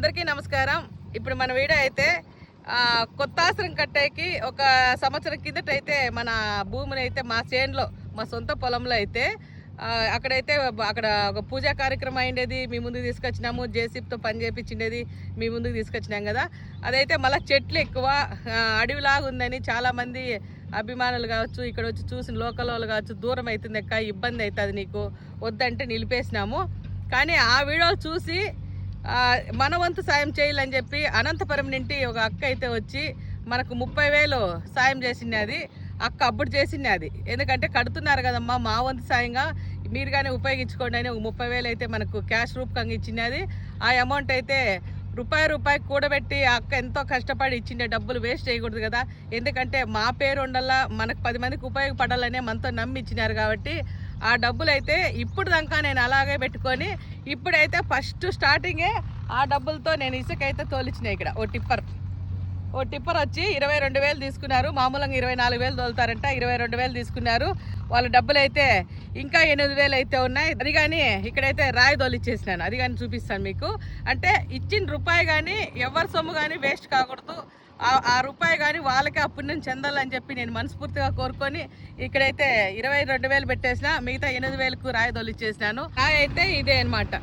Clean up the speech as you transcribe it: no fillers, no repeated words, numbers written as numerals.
అందరికీ నమస్కారం. ఇప్పుడు మన వీడియో అయితే కొత్తాశ్రం కట్టేకి ఒక సంవత్సరం కిందటైతే మన భూమిని అయితే మా చేనులో మా సొంత పొలంలో అయితే అక్కడ ఒక పూజా కార్యక్రమం అయిండేది. మీ ముందుకు తీసుకొచ్చినాము. జేసీబీతో పని చేయించిండేది మీ ముందుకు తీసుకొచ్చినాం కదా. అదైతే మళ్ళీ చెట్లు ఎక్కువ అడవిలాగా ఉందని చాలామంది అభిమానులు కావచ్చు, ఇక్కడ వచ్చి చూసిన లోకల్ వాళ్ళు కావచ్చు, దూరం అవుతుంది ఎక్క ఇబ్బంది అవుతుంది నీకు వద్దంటే నిలిపేసినాము. కానీ ఆ వీడియోలు చూసి మన వంతు సాయం చేయాలని చెప్పి అనంతపురం నుండి ఒక అక్క అయితే వచ్చి మనకు 30,000 సాయం చేసినది. అక్క అప్పుడు చేసినది, ఎందుకంటే కడుతున్నారు కదమ్మా, మా వంతు సాయంగా మీరు కానీ ఉపయోగించుకోండి అని ఒక 30,000 అయితే మనకు క్యాష్ రూపకంగా ఇచ్చినది. ఆ అమౌంట్ అయితే రూపాయి కూడబెట్టి ఆ అక్క ఎంతో కష్టపడి ఇచ్చిండే. డబ్బులు వేస్ట్ చేయకూడదు కదా, ఎందుకంటే మా పేరు ఉండాలా, మనకు 10 మందికి ఉపయోగపడాలనే మనతో నమ్మి ఇచ్చినారు. కాబట్టి ఆ డబ్బులు అయితే ఇప్పుడు దాకా నేను అలాగే పెట్టుకొని ఇప్పుడైతే ఫస్ట్ స్టార్టింగే ఆ డబ్బులతో నేను ఇసుకైతే తోలిచ్చిన. ఇక్కడ ఓ టిప్పర్ వచ్చి 22,000 తీసుకున్నారు. మామూలుగా 24,000 తోలుతారంట, 22,000 తీసుకున్నారు. వాళ్ళ డబ్బులు అయితే ఇంకా 8,000 అయితే ఉన్నాయి. అది కానీ ఇక్కడైతే రాయి తోలిచ్చేసినాను. అది కానీ చూపిస్తాను మీకు. అంటే ఇచ్చిన రూపాయి కానీ ఎవరి సొమ్ము కానీ వేస్ట్ కాకూడదు. ఆ రూపాయి కానీ వాళ్ళకే ఆ పుణ్యం చెందాలని చెప్పి నేను మనస్ఫూర్తిగా కోరుకొని ఇక్కడైతే 22,000 పెట్టేసిన. మిగతా 8,000కు రాయి తోలిచ్చేసినాను. రాయి అయితే ఇదే అనమాట.